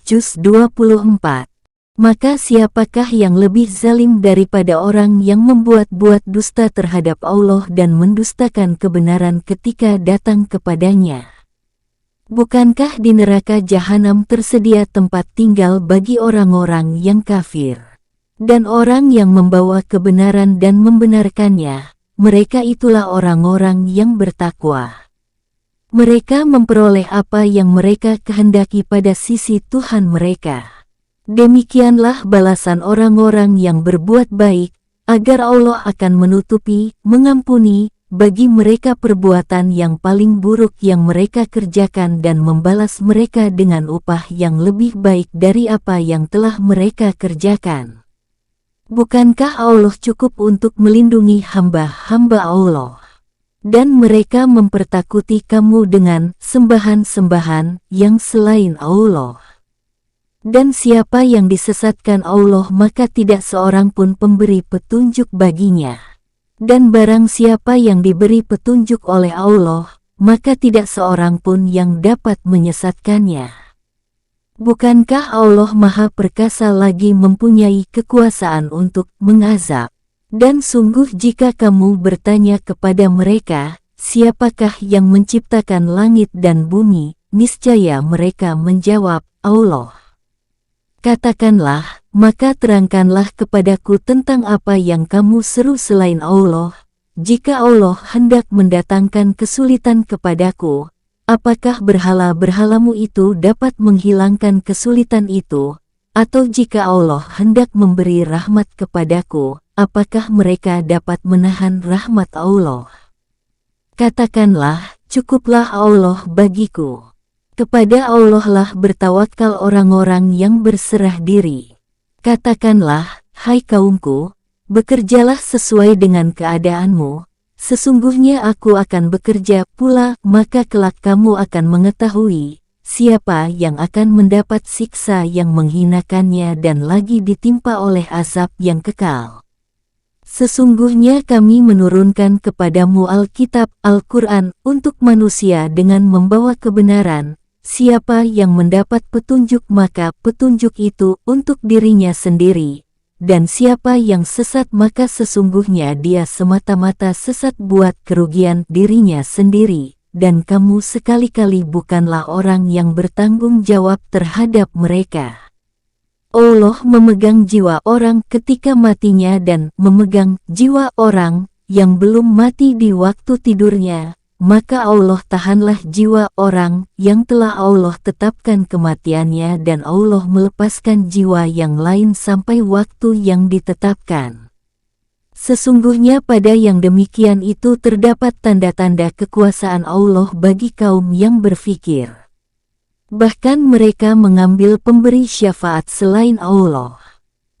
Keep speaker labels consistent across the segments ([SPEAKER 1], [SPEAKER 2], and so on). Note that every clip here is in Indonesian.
[SPEAKER 1] Juz 24. Maka siapakah yang lebih zalim daripada orang yang membuat-buat dusta terhadap Allah dan mendustakan kebenaran ketika datang kepadanya? Bukankah di neraka jahanam tersedia tempat tinggal bagi orang-orang yang kafir? Dan orang yang membawa kebenaran dan membenarkannya, mereka itulah orang-orang yang bertakwa. Mereka memperoleh apa yang mereka kehendaki pada sisi Tuhan mereka. Demikianlah balasan orang-orang yang berbuat baik, agar Allah akan menutupi, mengampuni, bagi mereka perbuatan yang paling buruk yang mereka kerjakan dan membalas mereka dengan upah yang lebih baik dari apa yang telah mereka kerjakan. Bukankah Allah cukup untuk melindungi hamba-hamba Allah? Dan mereka mempertakuti kamu dengan sembahan-sembahan yang selain Allah. Dan siapa yang disesatkan Allah maka tidak seorang pun pemberi petunjuk baginya. Dan barang siapa yang diberi petunjuk oleh Allah, maka tidak seorang pun yang dapat menyesatkannya. Bukankah Allah Maha Perkasa lagi mempunyai kekuasaan untuk mengazab? Dan sungguh jika kamu bertanya kepada mereka, siapakah yang menciptakan langit dan bumi, niscaya mereka menjawab, Allah. Katakanlah, maka terangkanlah kepadaku tentang apa yang kamu seru selain Allah. Jika Allah hendak mendatangkan kesulitan kepadaku, apakah berhala-berhalamu itu dapat menghilangkan kesulitan itu? Atau jika Allah hendak memberi rahmat kepadaku, apakah mereka dapat menahan rahmat Allah? Katakanlah, cukuplah Allah bagiku. Kepada Allah lah bertawakal orang-orang yang berserah diri. Katakanlah, hai kaumku, bekerjalah sesuai dengan keadaanmu. Sesungguhnya aku akan bekerja pula, maka kelak kamu akan mengetahui siapa yang akan mendapat siksa yang menghinakannya dan lagi ditimpa oleh azab yang kekal. Sesungguhnya kami menurunkan kepadamu Alkitab, Al-Quran, untuk manusia dengan membawa kebenaran. Siapa yang mendapat petunjuk maka petunjuk itu untuk dirinya sendiri. Dan siapa yang sesat maka sesungguhnya dia semata-mata sesat buat kerugian dirinya sendiri. Dan kamu sekali-kali bukanlah orang yang bertanggung jawab terhadap mereka. Allah memegang jiwa orang ketika matinya dan memegang jiwa orang yang belum mati di waktu tidurnya, maka Allah tahanlah jiwa orang yang telah Allah tetapkan kematiannya dan Allah melepaskan jiwa yang lain sampai waktu yang ditetapkan. Sesungguhnya pada yang demikian itu terdapat tanda-tanda kekuasaan Allah bagi kaum yang berfikir. Bahkan mereka mengambil pemberi syafaat selain Allah.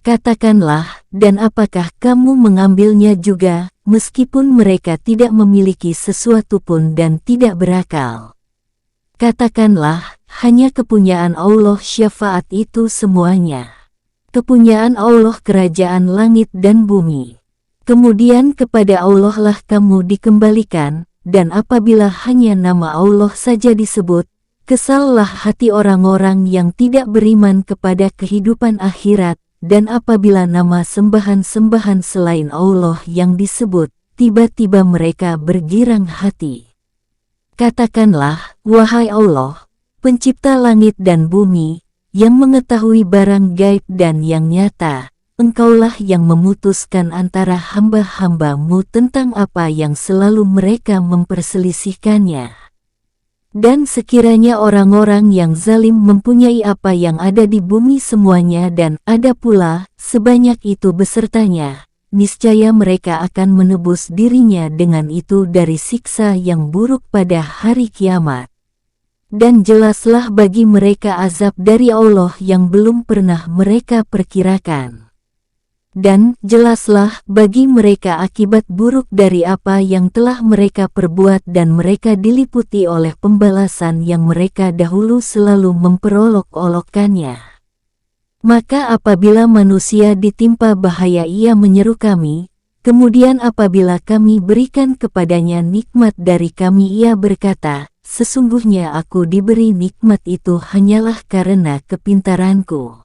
[SPEAKER 1] Katakanlah, dan apakah kamu mengambilnya juga, meskipun mereka tidak memiliki sesuatu pun dan tidak berakal? Katakanlah, hanya kepunyaan Allah syafaat itu semuanya. Kepunyaan Allah kerajaan langit dan bumi. Kemudian kepada Allah lah kamu dikembalikan, dan apabila hanya nama Allah saja disebut, kesallah hati orang-orang yang tidak beriman kepada kehidupan akhirat, dan apabila nama sembahan-sembahan selain Allah yang disebut, tiba-tiba mereka bergirang hati. Katakanlah, wahai Allah, pencipta langit dan bumi, yang mengetahui barang gaib dan yang nyata, Engkaulah yang memutuskan antara hamba-hambamu tentang apa yang selalu mereka memperselisihkannya. Dan sekiranya orang-orang yang zalim mempunyai apa yang ada di bumi semuanya dan ada pula sebanyak itu besertanya, niscaya mereka akan menebus dirinya dengan itu dari siksa yang buruk pada hari kiamat. Dan jelaslah bagi mereka azab dari Allah yang belum pernah mereka perkirakan. Dan jelaslah bagi mereka akibat buruk dari apa yang telah mereka perbuat dan mereka diliputi oleh pembalasan yang mereka dahulu selalu memperolok-olokkannya. Maka apabila manusia ditimpa bahaya ia menyeru kami, kemudian apabila kami berikan kepadanya nikmat dari kami ia berkata, sesungguhnya aku diberi nikmat itu hanyalah karena kepintaranku.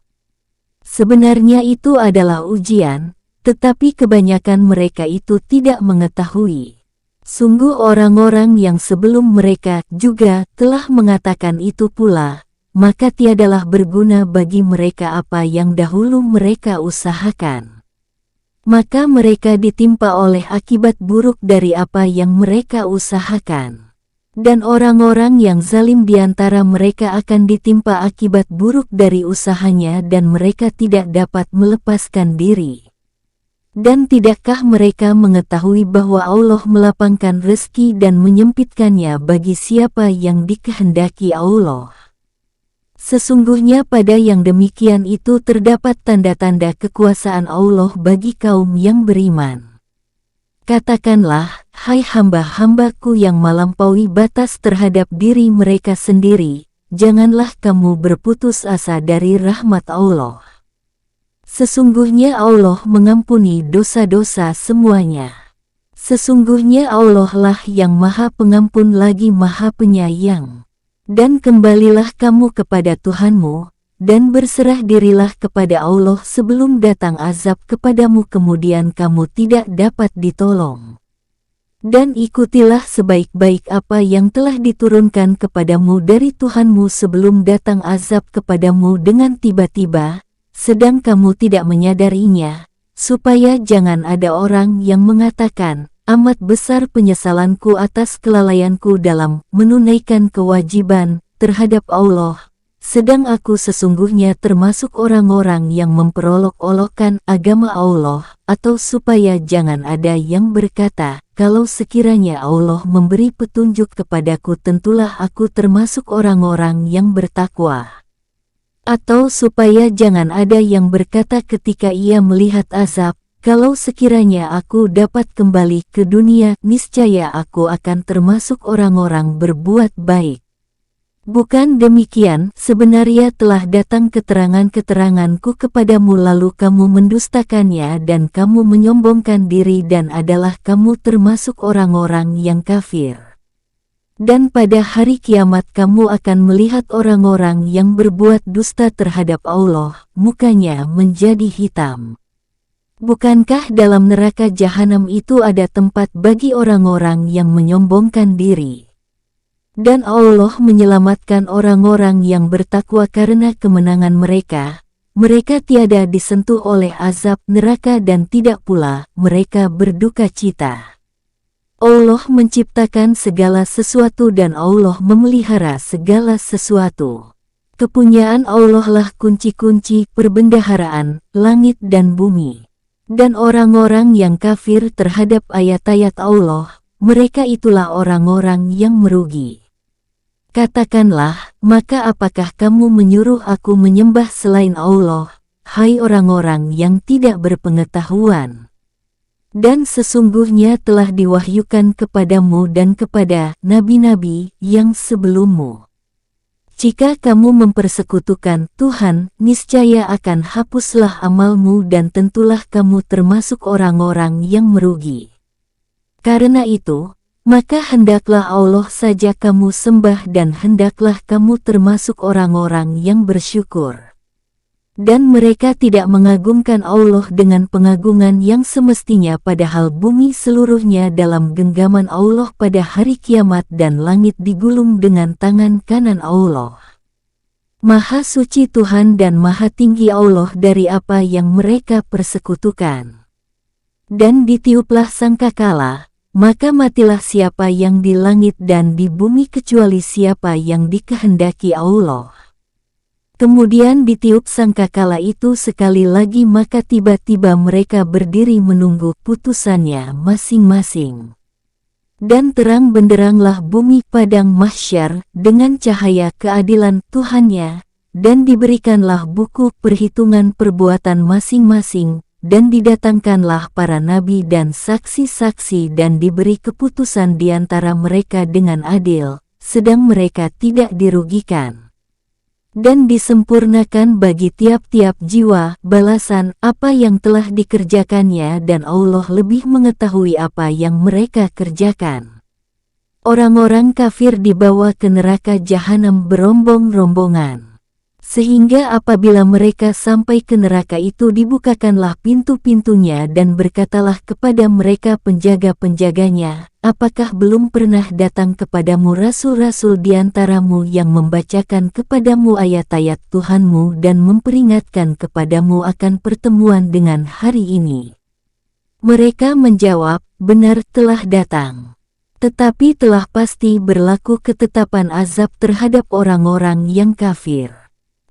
[SPEAKER 1] Sebenarnya itu adalah ujian, tetapi kebanyakan mereka itu tidak mengetahui. Sungguh orang-orang yang sebelum mereka juga telah mengatakan itu pula, maka tiadalah berguna bagi mereka apa yang dahulu mereka usahakan. Maka mereka ditimpa oleh akibat buruk dari apa yang mereka usahakan. Dan orang-orang yang zalim di antara mereka akan ditimpa akibat buruk dari usahanya dan mereka tidak dapat melepaskan diri. Dan tidakkah mereka mengetahui bahwa Allah melapangkan rezeki dan menyempitkannya bagi siapa yang dikehendaki Allah? Sesungguhnya pada yang demikian itu terdapat tanda-tanda kekuasaan Allah bagi kaum yang beriman. Katakanlah, hai hamba-hambaku yang melampaui batas terhadap diri mereka sendiri, janganlah kamu berputus asa dari rahmat Allah. Sesungguhnya Allah mengampuni dosa-dosa semuanya. Sesungguhnya Allah lah yang Maha Pengampun lagi Maha Penyayang. Dan kembalilah kamu kepada Tuhanmu, dan berserah dirilah kepada Allah sebelum datang azab kepadamu kemudian kamu tidak dapat ditolong. Dan ikutilah sebaik-baik apa yang telah diturunkan kepadamu dari Tuhanmu sebelum datang azab kepadamu dengan tiba-tiba, sedang kamu tidak menyadarinya, supaya jangan ada orang yang mengatakan, amat besar penyesalanku atas kelalaianku dalam menunaikan kewajiban terhadap Allah, sedang aku sesungguhnya termasuk orang-orang yang memperolok-olokkan agama Allah, atau supaya jangan ada yang berkata, kalau sekiranya Allah memberi petunjuk kepadaku tentulah aku termasuk orang-orang yang bertakwa. Atau supaya jangan ada yang berkata ketika ia melihat azab, kalau sekiranya aku dapat kembali ke dunia, niscaya aku akan termasuk orang-orang berbuat baik. Bukan demikian, sebenarnya telah datang keterangan-keteranganku kepadamu lalu kamu mendustakannya dan kamu menyombongkan diri dan adalah kamu termasuk orang-orang yang kafir. Dan pada hari kiamat kamu akan melihat orang-orang yang berbuat dusta terhadap Allah, mukanya menjadi hitam. Bukankah dalam neraka jahanam itu ada tempat bagi orang-orang yang menyombongkan diri? Dan Allah menyelamatkan orang-orang yang bertakwa karena kemenangan mereka. Mereka tiada disentuh oleh azab neraka dan tidak pula mereka berduka cita. Allah menciptakan segala sesuatu dan Allah memelihara segala sesuatu. Kepunyaan Allah lah kunci-kunci perbendaharaan langit dan bumi. Dan orang-orang yang kafir terhadap ayat-ayat Allah, mereka itulah orang-orang yang merugi. Katakanlah, maka apakah kamu menyuruh aku menyembah selain Allah, hai orang-orang yang tidak berpengetahuan? Dan sesungguhnya telah diwahyukan kepadamu dan kepada nabi-nabi yang sebelummu. Jika kamu mempersekutukan Tuhan, niscaya akan hapuslah amalmu dan tentulah kamu termasuk orang-orang yang merugi. Karena itu, maka hendaklah Allah saja kamu sembah dan hendaklah kamu termasuk orang-orang yang bersyukur. Dan mereka tidak mengagungkan Allah dengan pengagungan yang semestinya padahal bumi seluruhnya dalam genggaman Allah pada hari kiamat dan langit digulung dengan tangan kanan Allah. Maha suci Tuhan dan maha tinggi Allah dari apa yang mereka persekutukan. Dan ditiuplah sangkakala, maka matilah siapa yang di langit dan di bumi kecuali siapa yang dikehendaki Allah. Kemudian ditiup sangkakala itu sekali lagi maka tiba-tiba mereka berdiri menunggu putusannya masing-masing. Dan terang benderanglah bumi padang mahsyar dengan cahaya keadilan Tuhannya, dan diberikanlah buku perhitungan perbuatan masing-masing, dan didatangkanlah para nabi dan saksi-saksi dan diberi keputusan di antara mereka dengan adil, sedang mereka tidak dirugikan. Dan disempurnakan bagi tiap-tiap jiwa balasan apa yang telah dikerjakannya dan Allah lebih mengetahui apa yang mereka kerjakan. orang-orang kafir dibawa ke neraka jahanam berombong-rombongan. Sehingga apabila mereka sampai ke neraka itu dibukakanlah pintu-pintunya dan berkatalah kepada mereka penjaga-penjaganya, apakah belum pernah datang kepadamu rasul-rasul di antaramu yang membacakan kepadamu ayat-ayat Tuhanmu dan memperingatkan kepadamu akan pertemuan dengan hari ini? Mereka menjawab, benar telah datang. Tetapi telah pasti berlaku ketetapan azab terhadap orang-orang yang kafir.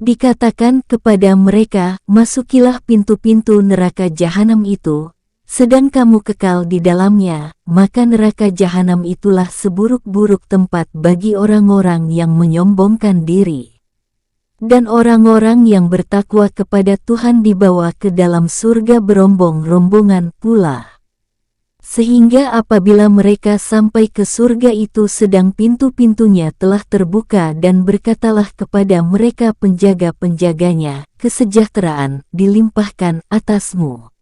[SPEAKER 1] Dikatakan kepada mereka, masukilah pintu-pintu neraka jahanam itu, sedang kamu kekal di dalamnya, maka neraka jahanam itulah seburuk-buruk tempat bagi orang-orang yang menyombongkan diri. Dan orang-orang yang bertakwa kepada Tuhan dibawa ke dalam surga berombong-rombongan pula. Sehingga apabila mereka sampai ke surga itu sedang pintu-pintunya telah terbuka dan berkatalah kepada mereka penjaga-penjaganya, kesejahteraan dilimpahkan atasmu.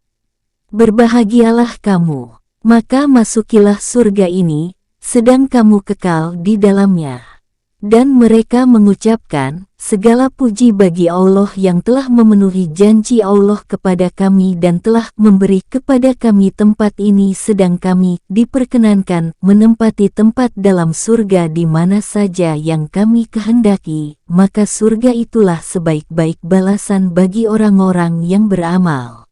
[SPEAKER 1] Berbahagialah kamu, maka masukilah surga ini, sedang kamu kekal di dalamnya. Dan mereka mengucapkan, segala puji bagi Allah yang telah memenuhi janji Allah kepada kami dan telah memberi kepada kami tempat ini sedang kami diperkenankan menempati tempat dalam surga di mana saja yang kami kehendaki, maka surga itulah sebaik-baik balasan bagi orang-orang yang beramal.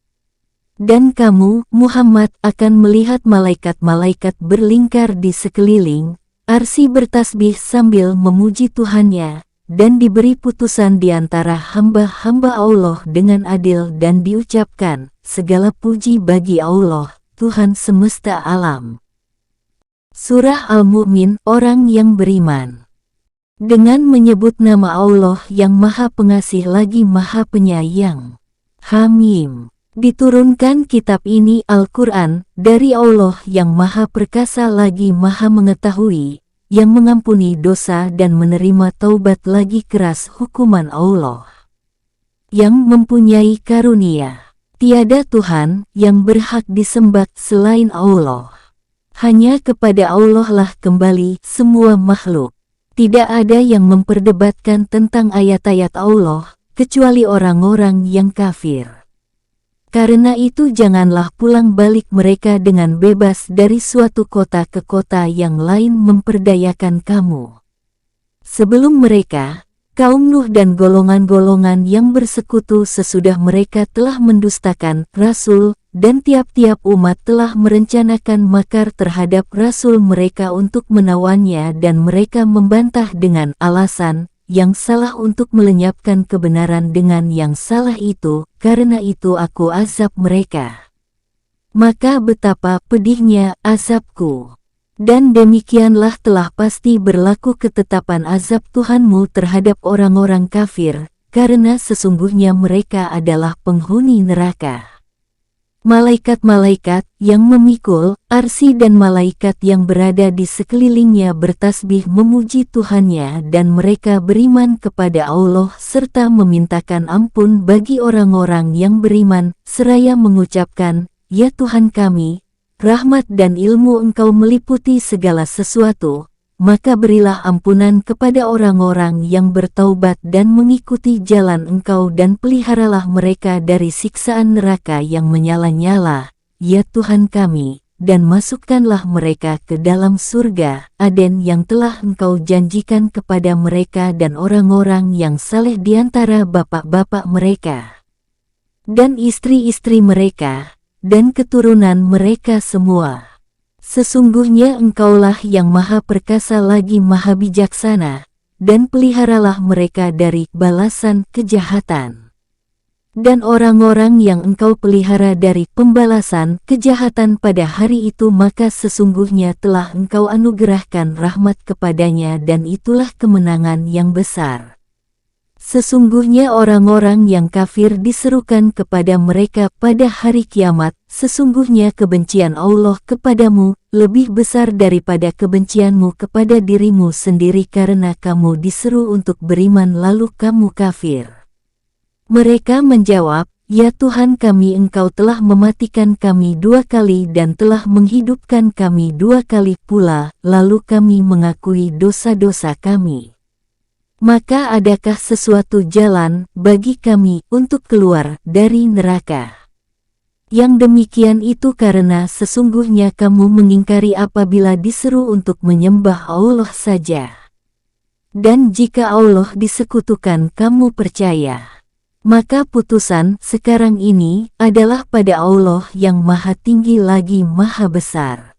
[SPEAKER 1] Dan kamu, Muhammad, akan melihat malaikat-malaikat berlingkar di sekeliling, Arsy bertasbih sambil memuji Tuhannya, dan diberi putusan di antara hamba-hamba Allah dengan adil dan diucapkan, segala puji bagi Allah, Tuhan semesta alam. Surah Al-Mu'min, orang yang beriman. Dengan menyebut nama Allah yang Maha Pengasih lagi Maha Penyayang. Hamim. Diturunkan kitab ini Al-Quran dari Allah yang Maha Perkasa lagi Maha Mengetahui, yang mengampuni dosa dan menerima taubat lagi keras hukuman Allah. Yang mempunyai karunia. Tiada Tuhan yang berhak disembah selain Allah. Hanya kepada Allah lah kembali semua makhluk. Tidak ada yang memperdebatkan tentang ayat-ayat Allah, kecuali orang-orang yang kafir. Karena itu janganlah pulang balik mereka dengan bebas dari suatu kota ke kota yang lain memperdayakan kamu. Sebelum mereka, kaum Nuh dan golongan-golongan yang bersekutu sesudah mereka telah mendustakan Rasul, dan tiap-tiap umat telah merencanakan makar terhadap Rasul mereka untuk menawannya dan mereka membantah dengan alasan, yang salah untuk melenyapkan kebenaran dengan yang salah itu, karena itu aku azab mereka. Maka betapa pedihnya azabku. Dan demikianlah telah pasti berlaku ketetapan azab Tuhanmu terhadap orang-orang kafir, karena sesungguhnya mereka adalah penghuni neraka. Malaikat-malaikat yang memikul Arsy dan malaikat yang berada di sekelilingnya bertasbih memuji Tuhannya dan mereka beriman kepada Allah serta memintakan ampun bagi orang-orang yang beriman, seraya mengucapkan, Ya Tuhan kami, rahmat dan ilmu Engkau meliputi segala sesuatu, maka berilah ampunan kepada orang-orang yang bertaubat dan mengikuti jalan Engkau dan peliharalah mereka dari siksaan neraka yang menyala-nyala, ya Tuhan kami, dan masukkanlah mereka ke dalam surga Aden yang telah Engkau janjikan kepada mereka dan orang-orang yang saleh di antara bapak-bapak mereka, dan istri-istri mereka, dan keturunan mereka semua. Sesungguhnya Engkaulah yang Maha Perkasa lagi Maha Bijaksana, dan peliharalah mereka dari balasan kejahatan. Dan orang-orang yang Engkau pelihara dari pembalasan kejahatan pada hari itu maka sesungguhnya telah Engkau anugerahkan rahmat kepadanya dan itulah kemenangan yang besar. Sesungguhnya orang-orang yang kafir diserukan kepada mereka pada hari kiamat, sesungguhnya kebencian Allah kepadamu lebih besar daripada kebencianmu kepada dirimu sendiri karena kamu diseru untuk beriman lalu kamu kafir. Mereka menjawab, "Ya Tuhan kami, Engkau telah mematikan kami 2 kali dan telah menghidupkan kami 2 kali pula, lalu kami mengakui dosa-dosa kami. Maka adakah sesuatu jalan bagi kami untuk keluar dari neraka?" Yang demikian itu karena sesungguhnya kamu mengingkari apabila diseru untuk menyembah Allah saja. Dan jika Allah disekutukan kamu percaya. Maka putusan sekarang ini adalah pada Allah yang maha tinggi lagi maha besar.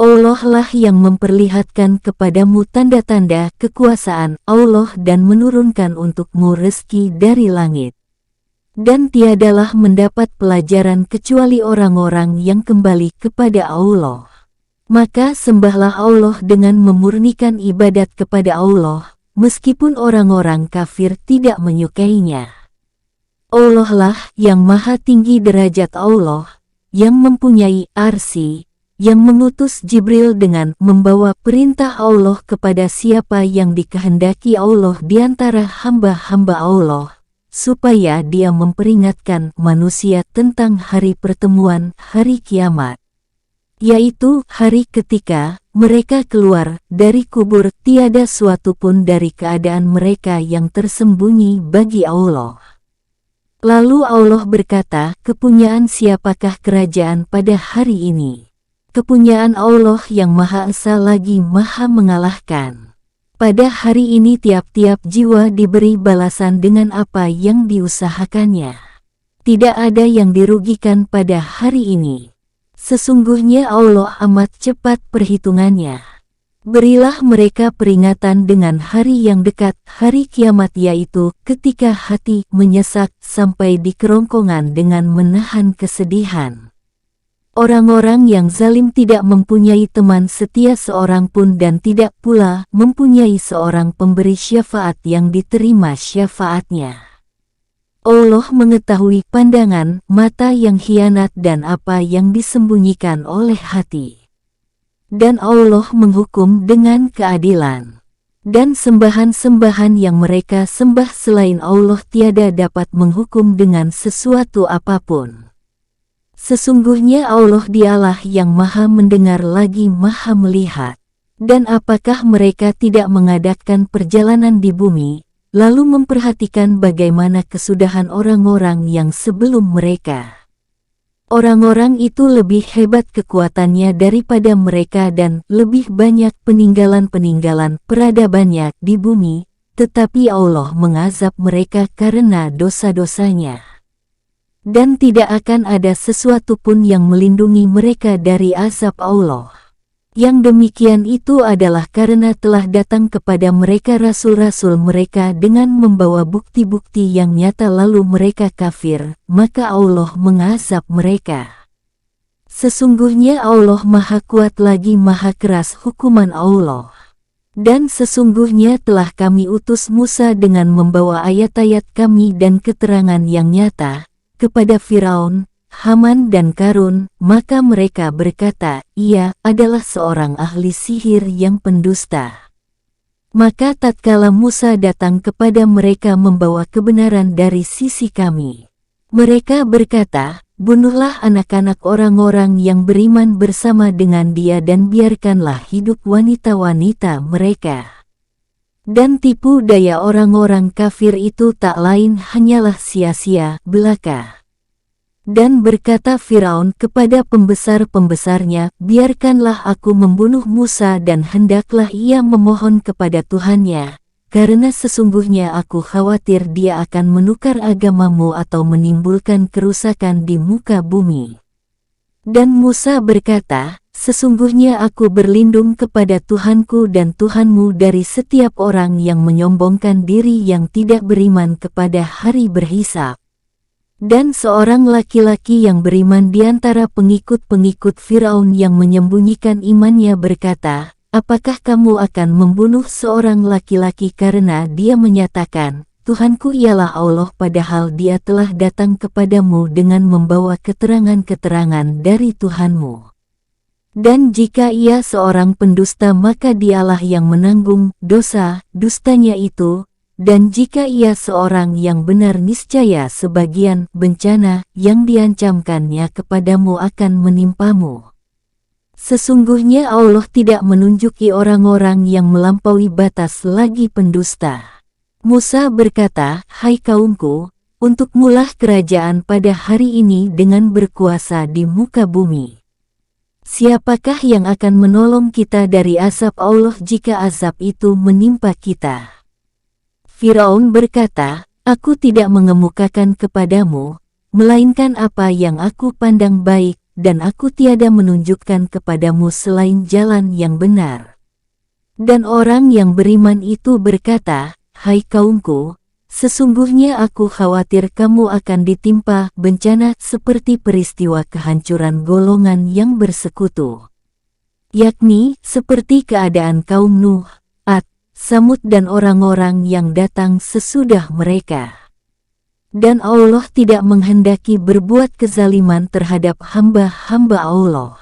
[SPEAKER 1] Allah lah yang memperlihatkan kepadamu tanda-tanda kekuasaan Allah dan menurunkan untukmu rezeki dari langit. Dan tiadalah mendapat pelajaran kecuali orang-orang yang kembali kepada Allah. Maka sembahlah Allah dengan memurnikan ibadat kepada Allah, meskipun orang-orang kafir tidak menyukainya. Allah lah yang maha tinggi derajat Allah, yang mempunyai arsy, yang mengutus Jibril dengan membawa perintah Allah kepada siapa yang dikehendaki Allah di antara hamba-hamba Allah, supaya dia memperingatkan manusia tentang hari pertemuan hari kiamat. Yaitu hari ketika mereka keluar dari kubur, tiada suatu pun dari keadaan mereka yang tersembunyi bagi Allah. Lalu Allah berkata, "Kepunyaan siapakah kerajaan pada hari ini? Kepunyaan Allah yang Maha Esa lagi Maha mengalahkan. Pada hari ini tiap-tiap jiwa diberi balasan dengan apa yang diusahakannya. Tidak ada yang dirugikan pada hari ini. Sesungguhnya Allah amat cepat perhitungannya." Berilah mereka peringatan dengan hari yang dekat, hari kiamat, yaitu ketika hati menyesak sampai di kerongkongan dengan menahan kesedihan. Orang-orang yang zalim tidak mempunyai teman setia seorang pun dan tidak pula mempunyai seorang pemberi syafaat yang diterima syafaatnya. Allah mengetahui pandangan mata yang khianat dan apa yang disembunyikan oleh hati. Dan Allah menghukum dengan keadilan. Dan sembahan-sembahan yang mereka sembah selain Allah tiada dapat menghukum dengan sesuatu apapun. Sesungguhnya Allah dialah yang maha mendengar lagi maha melihat. Dan apakah mereka tidak mengadakan perjalanan di bumi, lalu memperhatikan bagaimana kesudahan orang-orang yang sebelum mereka? Orang-orang itu lebih hebat kekuatannya daripada mereka dan lebih banyak peninggalan-peninggalan peradabannya di bumi, tetapi Allah mengazab mereka karena dosa-dosanya. Dan tidak akan ada sesuatu pun yang melindungi mereka dari azab Allah. Yang demikian itu adalah karena telah datang kepada mereka rasul-rasul mereka dengan membawa bukti-bukti yang nyata, lalu mereka kafir, maka Allah mengazab mereka. Sesungguhnya Allah maha kuat lagi maha keras hukuman Allah. Dan sesungguhnya telah kami utus Musa dengan membawa ayat-ayat kami dan keterangan yang nyata kepada Firaun, Haman dan Karun, maka mereka berkata, "Ia adalah seorang ahli sihir yang pendusta." Maka tatkala Musa datang kepada mereka membawa kebenaran dari sisi kami, mereka berkata, "Bunuhlah anak-anak orang-orang yang beriman bersama dengan dia dan biarkanlah hidup wanita-wanita mereka." Dan tipu daya orang-orang kafir itu tak lain hanyalah sia-sia belaka. Dan berkata Firaun kepada pembesar-pembesarnya, "Biarkanlah aku membunuh Musa dan hendaklah ia memohon kepada Tuhannya, karena sesungguhnya aku khawatir dia akan menukar agamamu atau menimbulkan kerusakan di muka bumi." Dan Musa berkata, "Sesungguhnya aku berlindung kepada Tuhanku dan Tuhanmu dari setiap orang yang menyombongkan diri yang tidak beriman kepada hari berhisab." Dan seorang laki-laki yang beriman di antara pengikut-pengikut Firaun yang menyembunyikan imannya berkata, "Apakah kamu akan membunuh seorang laki-laki karena dia menyatakan, 'Tuhanku ialah Allah,' padahal dia telah datang kepadamu dengan membawa keterangan-keterangan dari Tuhanmu? Dan jika ia seorang pendusta maka dialah yang menanggung dosa dustanya itu, dan jika ia seorang yang benar niscaya sebagian bencana yang diancamkannya kepadamu akan menimpamu. Sesungguhnya Allah tidak menunjuki orang-orang yang melampaui batas lagi pendusta. Musa berkata, "Hai kaumku, untukmulah kerajaan pada hari ini dengan berkuasa di muka bumi. Siapakah yang akan menolong kita dari azab Allah jika azab itu menimpa kita?" Firaun berkata, "Aku tidak mengemukakan kepadamu, melainkan apa yang aku pandang baik, dan aku tiada menunjukkan kepadamu selain jalan yang benar." Dan orang yang beriman itu berkata, "Hai kaumku, sesungguhnya aku khawatir kamu akan ditimpa bencana seperti peristiwa kehancuran golongan yang bersekutu, yakni seperti keadaan kaum Nuh, Ad, Samud dan orang-orang yang datang sesudah mereka. Dan Allah tidak menghendaki berbuat kezaliman terhadap hamba-hamba Allah.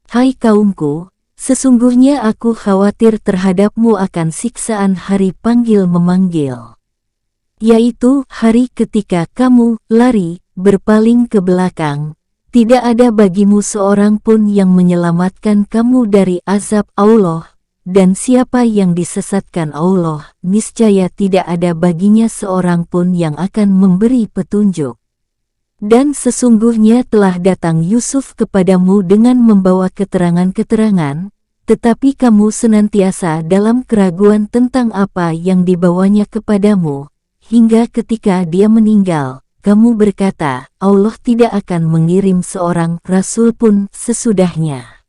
[SPEAKER 1] Hai kaumku, sesungguhnya aku khawatir terhadapmu akan siksaan hari panggil-memanggil, yaitu hari ketika kamu lari, berpaling ke belakang. Tidak ada bagimu seorang pun yang menyelamatkan kamu dari azab Allah, dan siapa yang disesatkan Allah, niscaya tidak ada baginya seorang pun yang akan memberi petunjuk. Dan sesungguhnya telah datang Yusuf kepadamu dengan membawa keterangan-keterangan, tetapi kamu senantiasa dalam keraguan tentang apa yang dibawanya kepadamu, hingga ketika dia meninggal, kamu berkata, Allah tidak akan mengirim seorang rasul pun sesudahnya.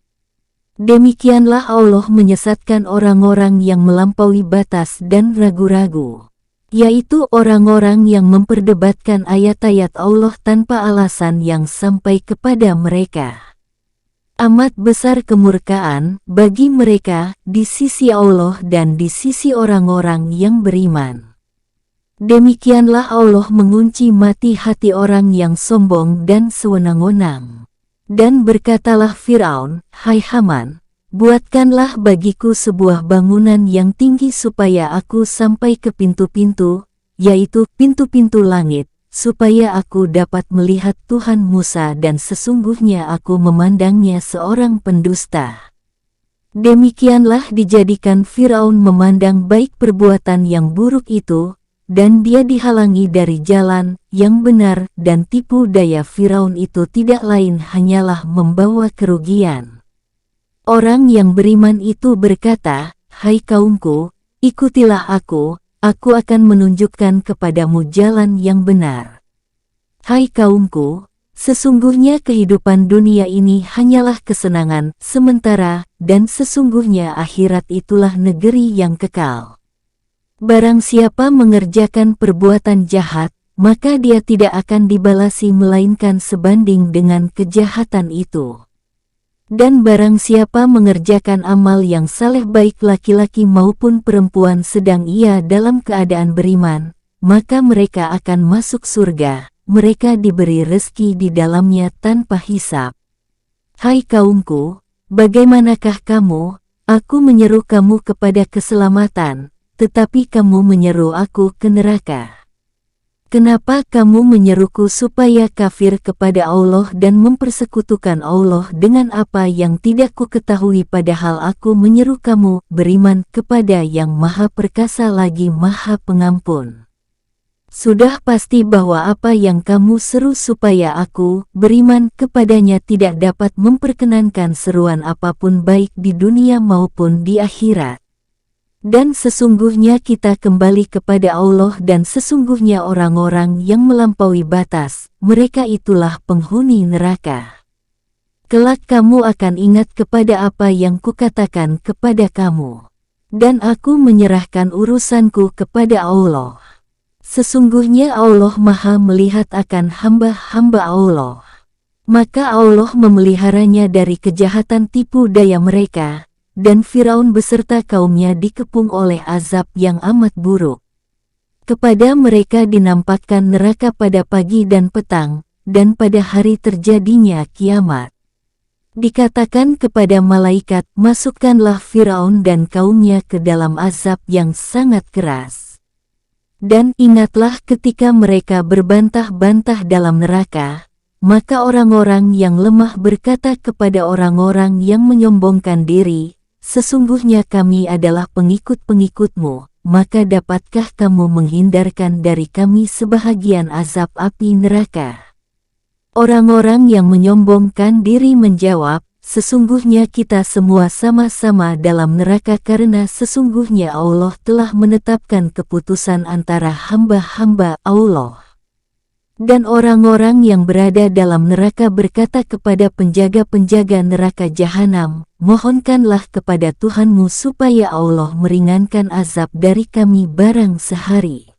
[SPEAKER 1] Demikianlah Allah menyesatkan orang-orang yang melampaui batas dan ragu-ragu, yaitu orang-orang yang memperdebatkan ayat-ayat Allah tanpa alasan yang sampai kepada mereka. Amat besar kemurkaan bagi mereka di sisi Allah dan di sisi orang-orang yang beriman. Demikianlah Allah mengunci mati hati orang yang sombong dan sewenang-wenang. Dan berkatalah Firaun, "Hai Haman, buatkanlah bagiku sebuah bangunan yang tinggi supaya aku sampai ke pintu-pintu, yaitu pintu-pintu langit, supaya aku dapat melihat Tuhan Musa dan sesungguhnya aku memandangnya seorang pendusta." Demikianlah dijadikan Firaun memandang baik perbuatan yang buruk itu, dan dia dihalangi dari jalan yang benar, dan tipu daya Firaun itu tidak lain hanyalah membawa kerugian. Orang yang beriman itu berkata, "Hai kaumku, ikutilah aku akan menunjukkan kepadamu jalan yang benar." Hai kaumku, sesungguhnya kehidupan dunia ini hanyalah kesenangan sementara, dan sesungguhnya akhirat itulah negeri yang kekal. Barang siapa mengerjakan perbuatan jahat, maka dia tidak akan dibalasi melainkan sebanding dengan kejahatan itu. Dan barang siapa mengerjakan amal yang saleh baik laki-laki maupun perempuan sedang ia dalam keadaan beriman, maka mereka akan masuk surga, mereka diberi rezeki di dalamnya tanpa hisab. Hai kaumku, bagaimanakah kamu? Aku menyeru kamu kepada keselamatan, tetapi kamu menyeru aku ke neraka. Kenapa kamu menyeruku supaya kafir kepada Allah dan mempersekutukan Allah dengan apa yang tidak ku ketahui, padahal aku menyeru kamu beriman kepada yang Maha Perkasa lagi Maha Pengampun? Sudah pasti bahwa apa yang kamu seru supaya aku beriman kepadanya tidak dapat memperkenankan seruan apapun baik di dunia maupun di akhirat. Dan sesungguhnya kita kembali kepada Allah, dan sesungguhnya orang-orang yang melampaui batas, mereka itulah penghuni neraka. Kelak kamu akan ingat kepada apa yang kukatakan kepada kamu. Dan aku menyerahkan urusanku kepada Allah. Sesungguhnya Allah Maha melihat akan hamba-hamba Allah. Maka Allah memeliharanya dari kejahatan tipu daya mereka. Dan Firaun beserta kaumnya dikepung oleh azab yang amat buruk. Kepada mereka dinampakkan neraka pada pagi dan petang, dan pada hari terjadinya kiamat. Dikatakan kepada malaikat, masukkanlah Firaun dan kaumnya ke dalam azab yang sangat keras. Dan ingatlah ketika mereka berbantah-bantah dalam neraka, maka orang-orang yang lemah berkata kepada orang-orang yang menyombongkan diri, "Sesungguhnya kami adalah pengikut-pengikutmu, maka dapatkah kamu menghindarkan dari kami sebahagian azab api neraka?" Orang-orang yang menyombongkan diri menjawab, "Sesungguhnya kita semua sama-sama dalam neraka karena sesungguhnya Allah telah menetapkan keputusan antara hamba-hamba Allah." Dan orang-orang yang berada dalam neraka berkata kepada penjaga-penjaga neraka jahanam, "Mohonkanlah kepada Tuhanmu supaya Allah meringankan azab dari kami barang sehari."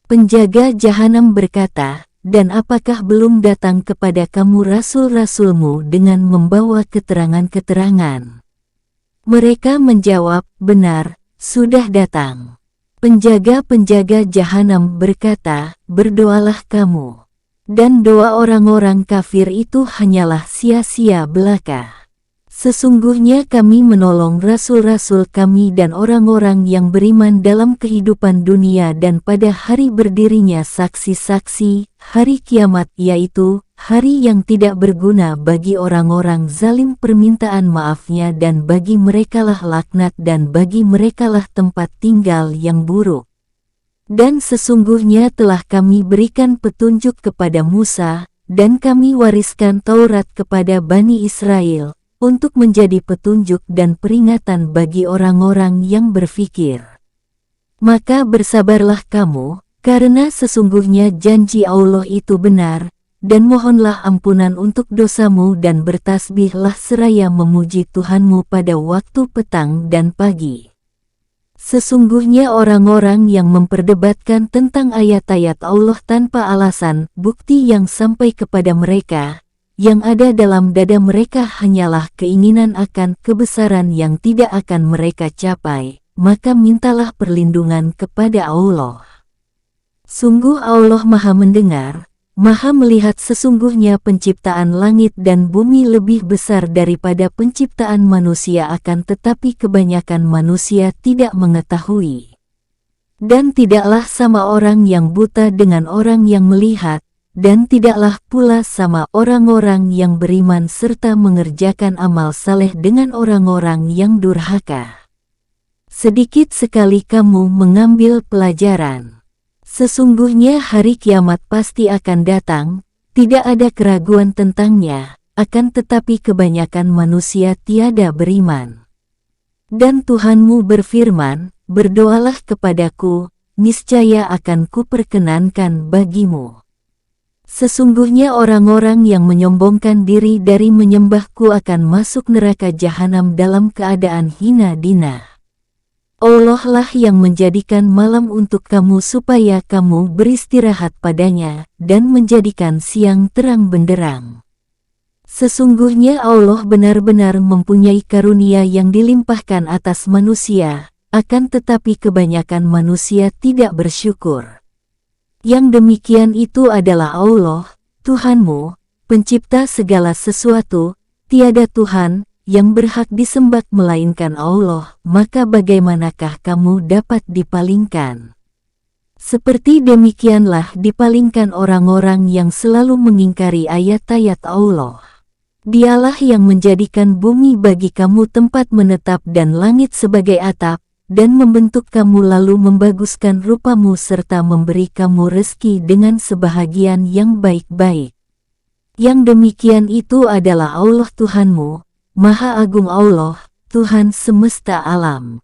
[SPEAKER 1] Penjaga jahanam berkata, "Dan apakah belum datang kepada kamu rasul-rasulmu dengan membawa keterangan-keterangan?" Mereka menjawab, "Benar, sudah datang." Penjaga-penjaga jahanam berkata, "Berdoalah kamu." Dan doa orang-orang kafir itu hanyalah sia-sia belaka. Sesungguhnya kami menolong rasul-rasul kami dan orang-orang yang beriman dalam kehidupan dunia dan pada hari berdirinya saksi-saksi, hari kiamat, yaitu hari yang tidak berguna bagi orang-orang zalim permintaan maafnya, dan bagi merekalah laknat dan bagi merekalah tempat tinggal yang buruk. Dan sesungguhnya telah kami berikan petunjuk kepada Musa, dan kami wariskan Taurat kepada Bani Israel, untuk menjadi petunjuk dan peringatan bagi orang-orang yang berfikir. Maka bersabarlah kamu, karena sesungguhnya janji Allah itu benar, dan mohonlah ampunan untuk dosamu dan bertasbihlah seraya memuji Tuhanmu pada waktu petang dan pagi. Sesungguhnya orang-orang yang memperdebatkan tentang ayat-ayat Allah tanpa alasan, bukti yang sampai kepada mereka, yang ada dalam dada mereka hanyalah keinginan akan kebesaran yang tidak akan mereka capai, maka mintalah perlindungan kepada Allah. Sungguh Allah Maha Mendengar, Maha Melihat. Sesungguhnya penciptaan langit dan bumi lebih besar daripada penciptaan manusia, akan tetapi kebanyakan manusia tidak mengetahui. Dan tidaklah sama orang yang buta dengan orang yang melihat, dan tidaklah pula sama orang-orang yang beriman serta mengerjakan amal saleh dengan orang-orang yang durhaka. Sedikit sekali kamu mengambil pelajaran. Sesungguhnya hari kiamat pasti akan datang, tidak ada keraguan tentangnya, akan tetapi kebanyakan manusia tiada beriman. Dan Tuhanmu berfirman, "Berdoalah kepadaku, niscaya akan kuperkenankan bagimu." Sesungguhnya orang-orang yang menyombongkan diri dari menyembahku akan masuk neraka jahanam dalam keadaan hina dina. Allah lah yang menjadikan malam untuk kamu supaya kamu beristirahat padanya, dan menjadikan siang terang benderang. Sesungguhnya Allah benar-benar mempunyai karunia yang dilimpahkan atas manusia, akan tetapi kebanyakan manusia tidak bersyukur. Yang demikian itu adalah Allah, Tuhanmu, pencipta segala sesuatu, tiada Tuhan yang berhak disembah melainkan Allah, maka bagaimanakah kamu dapat dipalingkan? Seperti demikianlah dipalingkan orang-orang yang selalu mengingkari ayat-ayat Allah. Dialah yang menjadikan bumi bagi kamu tempat menetap dan langit sebagai atap, dan membentuk kamu lalu membaguskan rupamu serta memberi kamu rezeki dengan sebahagian yang baik-baik. Yang demikian itu adalah Allah Tuhanmu, Maha Agung Allah, Tuhan semesta alam.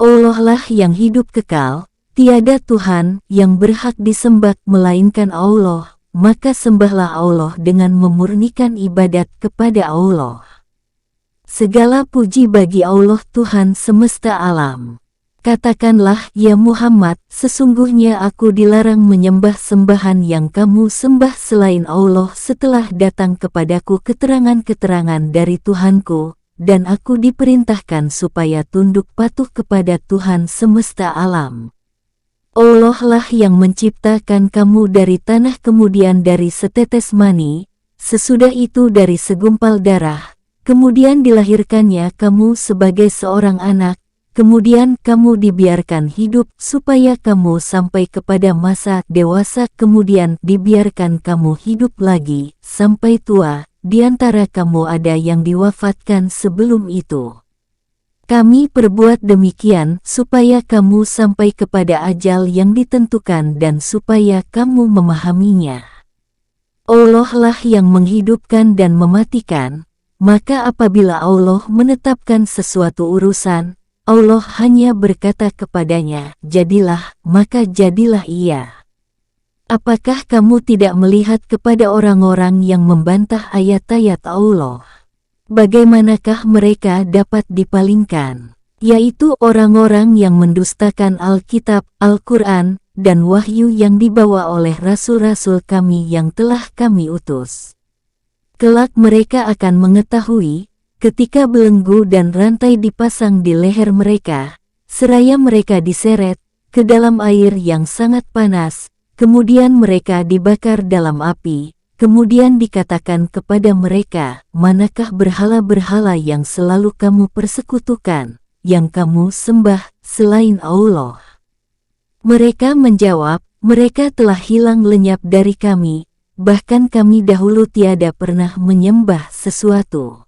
[SPEAKER 1] Allah lah yang hidup kekal, tiada Tuhan yang berhak disembah melainkan Allah, maka sembahlah Allah dengan memurnikan ibadat kepada Allah. Segala puji bagi Allah Tuhan semesta alam. Katakanlah, ya Muhammad, sesungguhnya aku dilarang menyembah sembahan yang kamu sembah selain Allah setelah datang kepadaku keterangan-keterangan dari Tuhanku, dan aku diperintahkan supaya tunduk patuh kepada Tuhan semesta alam. Allah lah yang menciptakan kamu dari tanah, kemudian dari setetes mani, sesudah itu dari segumpal darah, kemudian dilahirkannya kamu sebagai seorang anak, kemudian kamu dibiarkan hidup supaya kamu sampai kepada masa dewasa, kemudian dibiarkan kamu hidup lagi sampai tua. Di antara kamu ada yang diwafatkan sebelum itu. Kami perbuat demikian supaya kamu sampai kepada ajal yang ditentukan dan supaya kamu memahaminya. Allah lah yang menghidupkan dan mematikan, maka apabila Allah menetapkan sesuatu urusan, Allah hanya berkata kepadanya, jadilah, maka jadilah ia. Apakah kamu tidak melihat kepada orang-orang yang membantah ayat-ayat Allah? Bagaimanakah mereka dapat dipalingkan? Yaitu orang-orang yang mendustakan Alkitab, Al-Quran, dan wahyu yang dibawa oleh rasul-rasul kami yang telah kami utus. Kelak mereka akan mengetahui, ketika belenggu dan rantai dipasang di leher mereka, seraya mereka diseret ke dalam air yang sangat panas, kemudian mereka dibakar dalam api, kemudian dikatakan kepada mereka, manakah berhala-berhala yang selalu kamu persekutukan, yang kamu sembah selain Allah? Mereka menjawab, mereka telah hilang lenyap dari kami, bahkan kami dahulu tiada pernah menyembah sesuatu.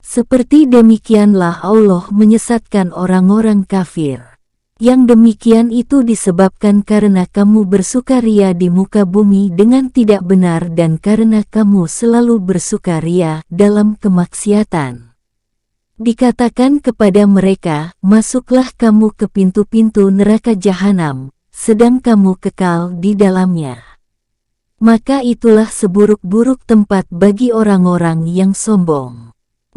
[SPEAKER 1] Seperti demikianlah Allah menyesatkan orang-orang kafir. Yang demikian itu disebabkan karena kamu bersukaria di muka bumi dengan tidak benar dan karena kamu selalu bersukaria dalam kemaksiatan. Dikatakan kepada mereka, masuklah kamu ke pintu-pintu neraka jahanam, sedang kamu kekal di dalamnya. Maka itulah seburuk-buruk tempat bagi orang-orang yang sombong.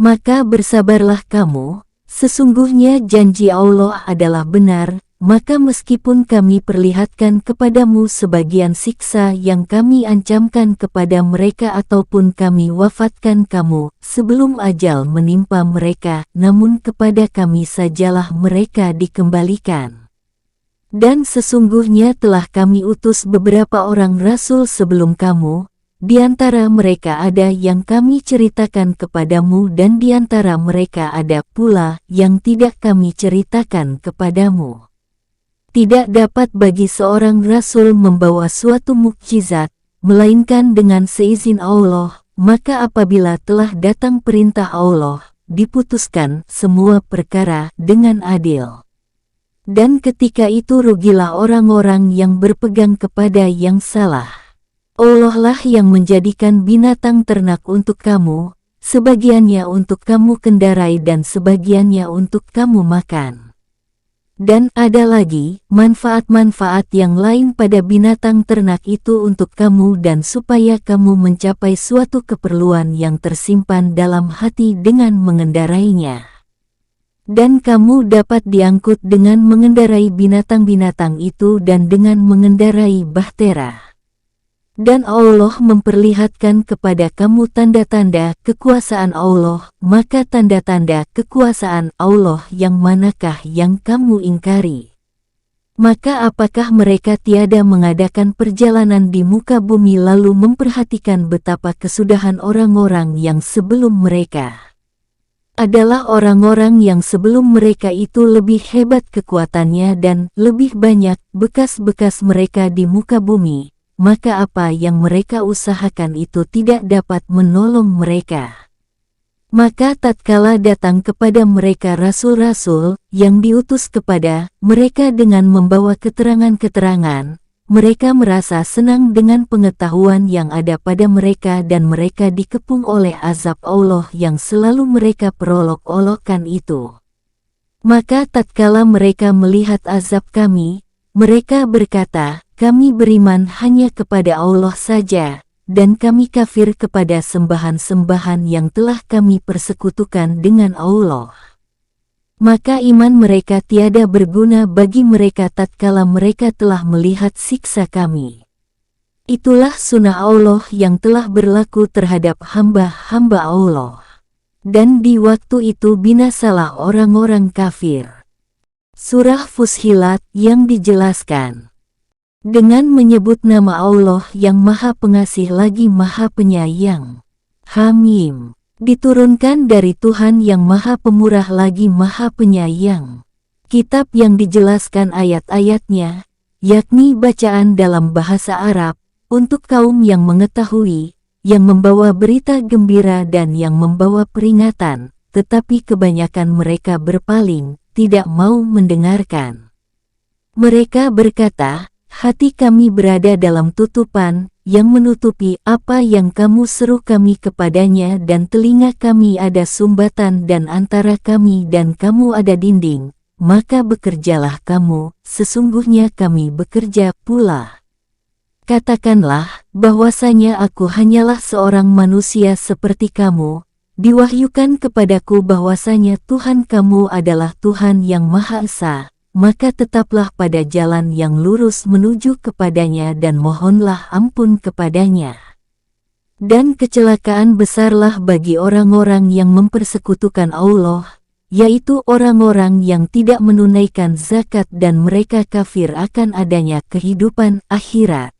[SPEAKER 1] Maka bersabarlah kamu, sesungguhnya janji Allah adalah benar, maka meskipun kami perlihatkan kepadamu sebagian siksa yang kami ancamkan kepada mereka ataupun kami wafatkan kamu sebelum ajal menimpa mereka, namun kepada kami sajalah mereka dikembalikan. Dan sesungguhnya telah kami utus beberapa orang rasul sebelum kamu, di antara mereka ada yang kami ceritakan kepadamu dan di antara mereka ada pula yang tidak kami ceritakan kepadamu. Tidak dapat bagi seorang rasul membawa suatu mukjizat, melainkan dengan seizin Allah, maka apabila telah datang perintah Allah, diputuskan semua perkara dengan adil. Dan ketika itu rugilah orang-orang yang berpegang kepada yang salah. Allah lah yang menjadikan binatang ternak untuk kamu, sebagiannya untuk kamu kendarai dan sebagiannya untuk kamu makan. Dan ada lagi manfaat-manfaat yang lain pada binatang ternak itu untuk kamu dan supaya kamu mencapai suatu keperluan yang tersimpan dalam hati dengan mengendarainya. Dan kamu dapat diangkut dengan mengendarai binatang-binatang itu dan dengan mengendarai bahtera. Dan Allah memperlihatkan kepada kamu tanda-tanda kekuasaan Allah, maka tanda-tanda kekuasaan Allah yang manakah yang kamu ingkari? Maka apakah mereka tiada mengadakan perjalanan di muka bumi lalu memperhatikan betapa kesudahan orang-orang yang sebelum mereka? Adalah orang-orang yang sebelum mereka itu lebih hebat kekuatannya dan lebih banyak bekas-bekas mereka di muka bumi. Maka apa yang mereka usahakan itu tidak dapat menolong mereka. Maka tatkala datang kepada mereka rasul-rasul yang diutus kepada mereka dengan membawa keterangan-keterangan, mereka merasa senang dengan pengetahuan yang ada pada mereka dan mereka dikepung oleh azab Allah yang selalu mereka perolok-olokkan itu. Maka tatkala mereka melihat azab kami, mereka berkata, kami beriman hanya kepada Allah saja, dan kami kafir kepada sembahan-sembahan yang telah kami persekutukan dengan Allah. Maka iman mereka tiada berguna bagi mereka tatkala mereka telah melihat siksa kami. Itulah sunnah Allah yang telah berlaku terhadap hamba-hamba Allah. Dan di waktu itu binasalah orang-orang kafir. Surah Fussilat yang dijelaskan dengan menyebut nama Allah yang Maha Pengasih lagi Maha Penyayang. Hamim. Diturunkan dari Tuhan yang Maha Pemurah lagi Maha Penyayang. kitab yang dijelaskan ayat-ayatnya, yakni bacaan dalam bahasa Arab, untuk kaum yang mengetahui, yang membawa berita gembira dan yang membawa peringatan, tetapi kebanyakan mereka berpaling, tidak mau mendengarkan. Mereka berkata, hati kami berada dalam tutupan, yang menutupi apa yang kamu seru kami kepadanya, dan telinga kami ada sumbatan, dan antara kami dan kamu ada dinding, maka bekerjalah kamu, sesungguhnya kami bekerja pula. Katakanlah, bahwasanya aku hanyalah seorang manusia seperti kamu, diwahyukan kepadaku bahwasanya Tuhan kamu adalah Tuhan yang Maha Esa, maka tetaplah pada jalan yang lurus menuju kepadanya dan mohonlah ampun kepadanya. Dan kecelakaan besarlah bagi orang-orang yang mempersekutukan Allah, yaitu orang-orang yang tidak menunaikan zakat dan mereka kafir akan adanya kehidupan akhirat.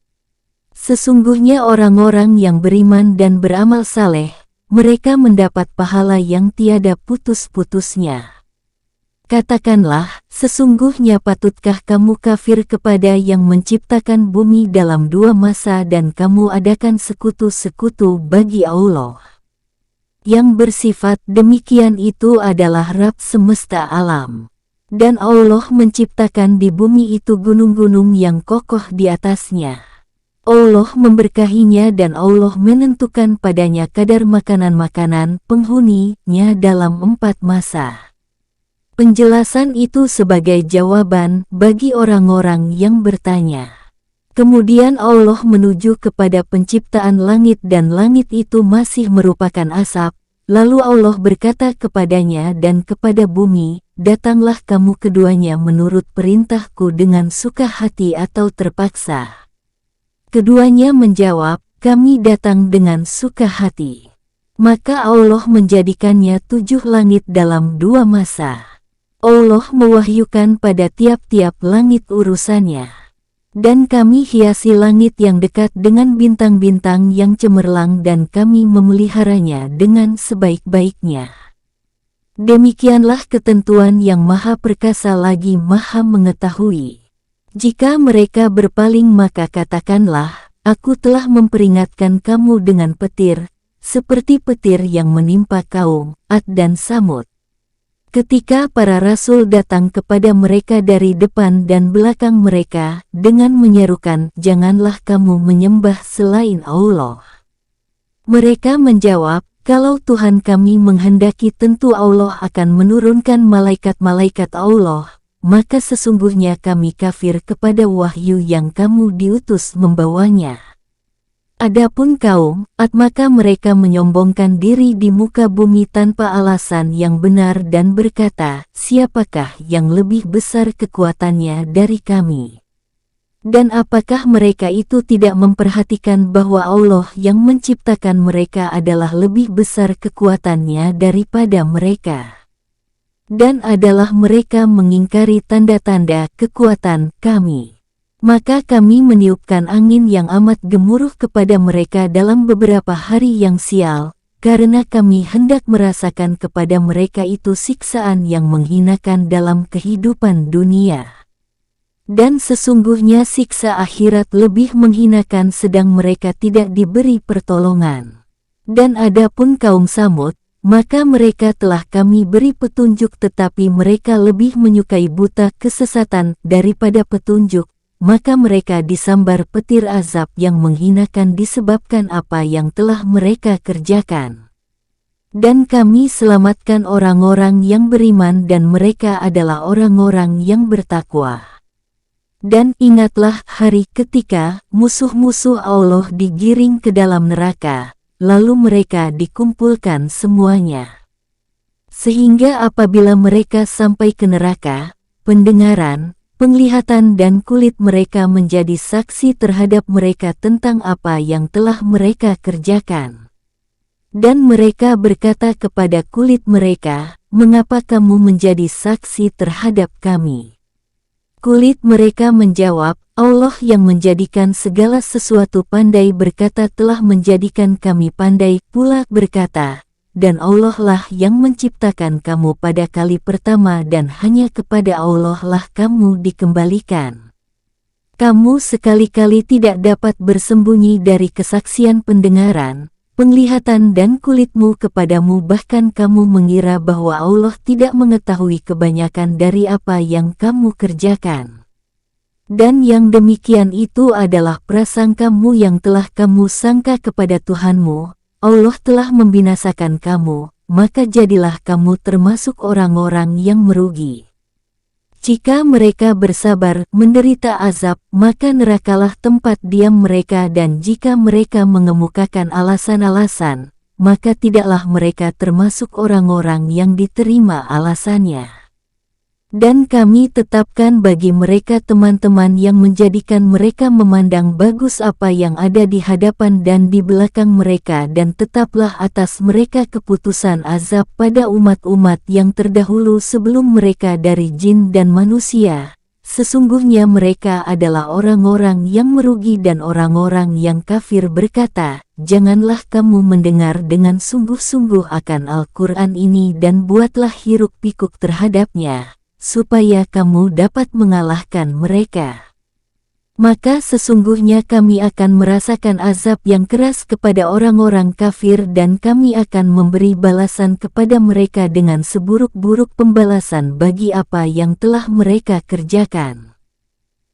[SPEAKER 1] Sesungguhnya orang-orang yang beriman dan beramal saleh, mereka mendapat pahala yang tiada putus-putusnya. Katakanlah, sesungguhnya patutkah kamu kafir kepada yang menciptakan bumi dalam 2 masa dan kamu adakan sekutu-sekutu bagi Allah? Yang bersifat demikian itu adalah Rabb semesta alam. Dan Allah menciptakan di bumi itu gunung-gunung yang kokoh di atasnya. Allah memberkahinya dan Allah menentukan padanya kadar makanan-makanan penghuninya dalam 4 masa. Penjelasan itu sebagai jawaban bagi orang-orang yang bertanya. Kemudian Allah menuju kepada penciptaan langit dan langit itu masih merupakan asap. Lalu Allah berkata kepadanya dan kepada bumi, datanglah kamu keduanya menurut perintahku dengan suka hati atau terpaksa. Keduanya menjawab, kami datang dengan suka hati. Maka Allah menjadikannya 7 langit dalam 2 masa. Allah mewahyukan pada tiap-tiap langit urusannya. Dan kami hiasi langit yang dekat dengan bintang-bintang yang cemerlang dan kami memeliharanya dengan sebaik-baiknya. Demikianlah ketentuan yang Maha Perkasa lagi Maha Mengetahui. Jika mereka berpaling maka katakanlah, aku telah memperingatkan kamu dengan petir, seperti petir yang menimpa kaum Ad dan Samud. Ketika para rasul datang kepada mereka dari depan dan belakang mereka, dengan menyerukan, janganlah kamu menyembah selain Allah. Mereka menjawab, kalau Tuhan kami menghendaki tentu Allah akan menurunkan malaikat-malaikat Allah, maka sesungguhnya kami kafir kepada wahyu yang kamu diutus membawanya. Adapun kaum Ad maka mereka menyombongkan diri di muka bumi tanpa alasan yang benar dan berkata, siapakah yang lebih besar kekuatannya dari kami? Dan apakah mereka itu tidak memperhatikan bahwa Allah yang menciptakan mereka adalah lebih besar kekuatannya daripada mereka? Dan adalah mereka mengingkari tanda-tanda kekuatan kami. Maka kami meniupkan angin yang amat gemuruh kepada mereka dalam beberapa hari yang sial, karena kami hendak merasakan kepada mereka itu siksaan yang menghinakan dalam kehidupan dunia. Dan sesungguhnya siksa akhirat lebih menghinakan sedang mereka tidak diberi pertolongan. Dan adapun kaum Samud, maka mereka telah kami beri petunjuk tetapi mereka lebih menyukai buta kesesatan daripada petunjuk. Maka mereka disambar petir azab yang menghinakan disebabkan apa yang telah mereka kerjakan. Dan kami selamatkan orang-orang yang beriman dan mereka adalah orang-orang yang bertakwa. Dan ingatlah hari ketika musuh-musuh Allah digiring ke dalam neraka, lalu mereka dikumpulkan semuanya. Sehingga apabila mereka sampai ke neraka, pendengaran, penglihatan dan kulit mereka menjadi saksi terhadap mereka tentang apa yang telah mereka kerjakan. Dan mereka berkata kepada kulit mereka, mengapa kamu menjadi saksi terhadap kami? Kulit mereka menjawab, Allah yang menjadikan segala sesuatu pandai berkata telah menjadikan kami pandai pula berkata, dan Allah lah yang menciptakan kamu pada kali pertama dan hanya kepada Allah lah kamu dikembalikan. Kamu sekali-kali tidak dapat bersembunyi dari kesaksian pendengaran, penglihatan dan kulitmu kepadamu, bahkan kamu mengira bahwa Allah tidak mengetahui kebanyakan dari apa yang kamu kerjakan. Dan yang demikian itu adalah prasangkamu yang telah kamu sangka kepada Tuhanmu. Allah telah membinasakan kamu, maka jadilah kamu termasuk orang-orang yang merugi. Jika mereka bersabar menderita azab, maka nerakalah tempat diam mereka, dan jika mereka mengemukakan alasan-alasan, maka tidaklah mereka termasuk orang-orang yang diterima alasannya. Dan kami tetapkan bagi mereka teman-teman yang menjadikan mereka memandang bagus apa yang ada di hadapan dan di belakang mereka, dan tetaplah atas mereka keputusan azab pada umat-umat yang terdahulu sebelum mereka dari jin dan manusia. Sesungguhnya mereka adalah orang-orang yang merugi. Dan orang-orang yang kafir berkata, "Janganlah kamu mendengar dengan sungguh-sungguh akan Al-Quran ini dan buatlah hiruk-pikuk terhadapnya, supaya kamu dapat mengalahkan mereka. Maka sesungguhnya kami akan merasakan azab yang keras kepada orang-orang kafir, dan kami akan memberi balasan kepada mereka dengan seburuk-buruk pembalasan bagi apa yang telah mereka kerjakan.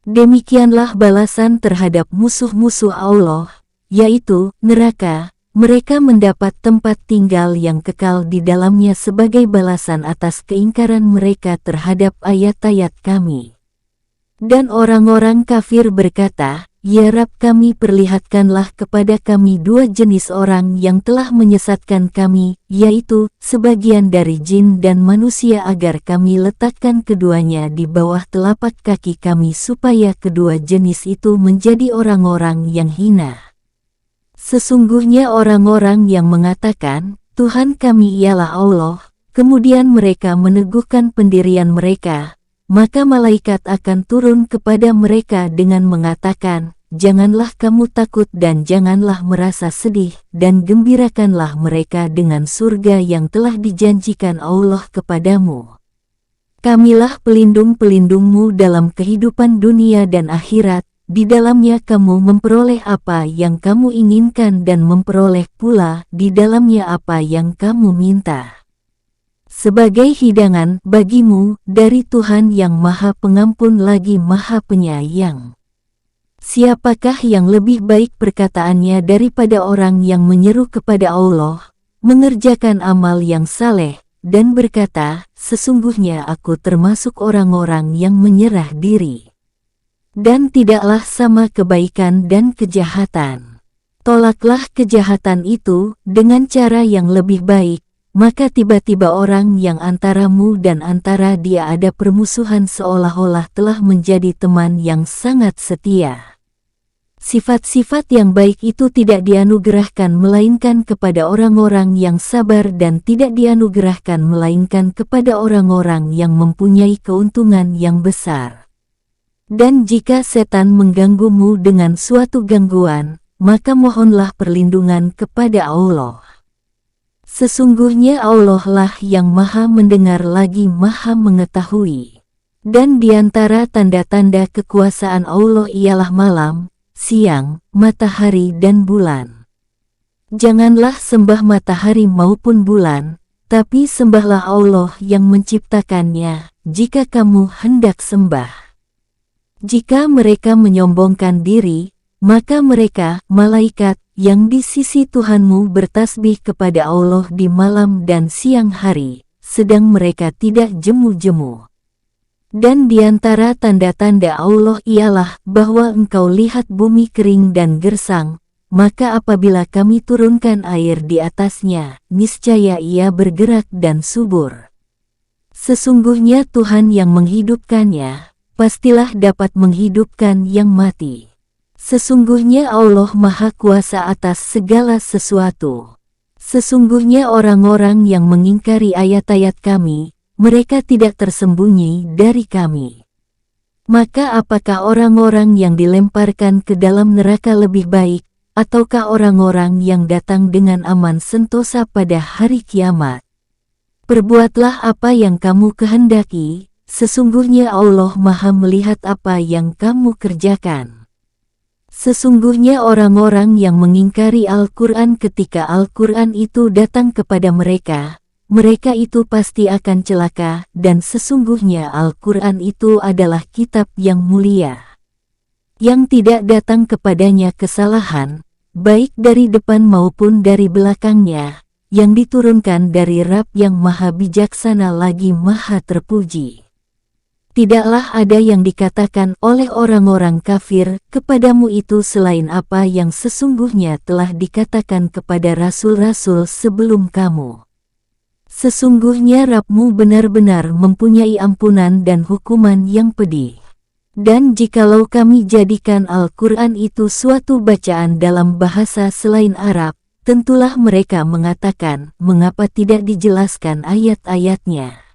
[SPEAKER 1] Demikianlah balasan terhadap musuh-musuh Allah, yaitu neraka. Mereka mendapat tempat tinggal yang kekal di dalamnya sebagai balasan atas keingkaran mereka terhadap ayat-ayat kami." Dan orang-orang kafir berkata, "Ya Rabb kami, perlihatkanlah kepada kami dua jenis orang yang telah menyesatkan kami, yaitu sebagian dari jin dan manusia, agar kami letakkan keduanya di bawah telapak kaki kami supaya kedua jenis itu menjadi orang-orang yang hina." Sesungguhnya orang-orang yang mengatakan, "Tuhan kami ialah Allah," kemudian mereka meneguhkan pendirian mereka, maka malaikat akan turun kepada mereka dengan mengatakan, "Janganlah kamu takut dan janganlah merasa sedih, dan gembirakanlah mereka dengan surga yang telah dijanjikan Allah kepadamu. Kamilah pelindung-pelindungmu dalam kehidupan dunia dan akhirat. Di dalamnya kamu memperoleh apa yang kamu inginkan dan memperoleh pula di dalamnya apa yang kamu minta, sebagai hidangan bagimu dari Tuhan yang Maha Pengampun lagi Maha Penyayang." Siapakah yang lebih baik perkataannya daripada orang yang menyeru kepada Allah, mengerjakan amal yang saleh, dan berkata, "Sesungguhnya aku termasuk orang-orang yang menyerah diri." Dan tidaklah sama kebaikan dan kejahatan. Tolaklah kejahatan itu dengan cara yang lebih baik, maka tiba-tiba orang yang antaramu dan antara dia ada permusuhan seolah-olah telah menjadi teman yang sangat setia. Sifat-sifat yang baik itu tidak dianugerahkan melainkan kepada orang-orang yang sabar, dan tidak dianugerahkan melainkan kepada orang-orang yang mempunyai keuntungan yang besar. Dan jika setan mengganggumu dengan suatu gangguan, maka mohonlah perlindungan kepada Allah. Sesungguhnya Allah lah yang Maha Mendengar lagi Maha Mengetahui. Dan di antara tanda-tanda kekuasaan Allah ialah malam, siang, matahari dan bulan. Janganlah sembah matahari maupun bulan, tapi sembahlah Allah yang menciptakannya, jika kamu hendak sembah. Jika mereka menyombongkan diri, maka mereka, malaikat, yang di sisi Tuhanmu bertasbih kepada Allah di malam dan siang hari, sedang mereka tidak jemu-jemu. Dan di antara tanda-tanda Allah ialah bahwa engkau lihat bumi kering dan gersang, maka apabila kami turunkan air di atasnya, niscaya ia bergerak dan subur. Sesungguhnya Tuhan yang menghidupkannya, pastilah dapat menghidupkan yang mati. Sesungguhnya Allah Maha Kuasa atas segala sesuatu. Sesungguhnya orang-orang yang mengingkari ayat-ayat kami, mereka tidak tersembunyi dari kami. Maka apakah orang-orang yang dilemparkan ke dalam neraka lebih baik, ataukah orang-orang yang datang dengan aman sentosa pada hari kiamat? Perbuatlah apa yang kamu kehendaki, sesungguhnya Allah Maha melihat apa yang kamu kerjakan. Sesungguhnya orang-orang yang mengingkari Al-Quran ketika Al-Quran itu datang kepada mereka, mereka itu pasti akan celaka, dan sesungguhnya Al-Quran itu adalah kitab yang mulia, yang tidak datang kepadanya kesalahan, baik dari depan maupun dari belakangnya, yang diturunkan dari Rabb yang maha bijaksana lagi maha terpuji. Tidaklah ada yang dikatakan oleh orang-orang kafir kepadamu itu selain apa yang sesungguhnya telah dikatakan kepada rasul-rasul sebelum kamu. Sesungguhnya Rabb-mu benar-benar mempunyai ampunan dan hukuman yang pedih. Dan jikalau kami jadikan Al-Quran itu suatu bacaan dalam bahasa selain Arab, tentulah mereka mengatakan, mengapa tidak dijelaskan ayat-ayatnya?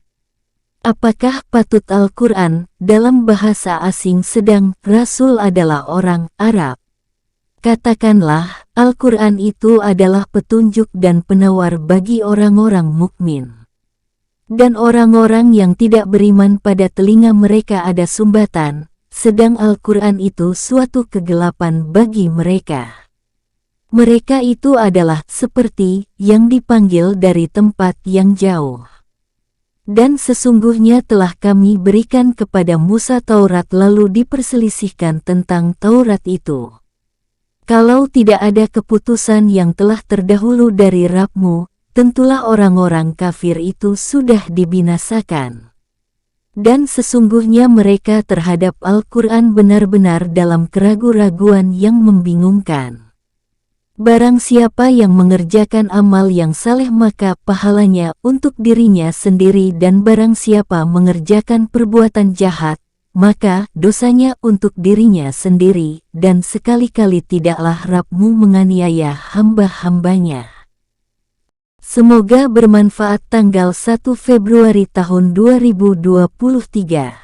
[SPEAKER 1] Apakah patut Al-Quran dalam bahasa asing sedang Rasul adalah orang Arab? Katakanlah, Al-Quran itu adalah petunjuk dan penawar bagi orang-orang mukmin. Dan orang-orang yang tidak beriman pada telinga mereka ada sumbatan, sedang Al-Quran itu suatu kegelapan bagi mereka. Mereka itu adalah seperti yang dipanggil dari tempat yang jauh. Dan sesungguhnya telah kami berikan kepada Musa Taurat lalu diperselisihkan tentang Taurat itu. Kalau tidak ada keputusan yang telah terdahulu dari Rabb-mu, tentulah orang-orang kafir itu sudah dibinasakan. Dan sesungguhnya mereka terhadap Al-Quran benar-benar dalam keraguan-raguan yang membingungkan. Barang siapa yang mengerjakan amal yang saleh maka pahalanya untuk dirinya sendiri dan barang siapa mengerjakan perbuatan jahat, maka dosanya untuk dirinya sendiri dan sekali-kali tidaklah Rabb-mu menganiaya hamba-hambanya. Semoga bermanfaat. Tanggal 1 Februari tahun 2023.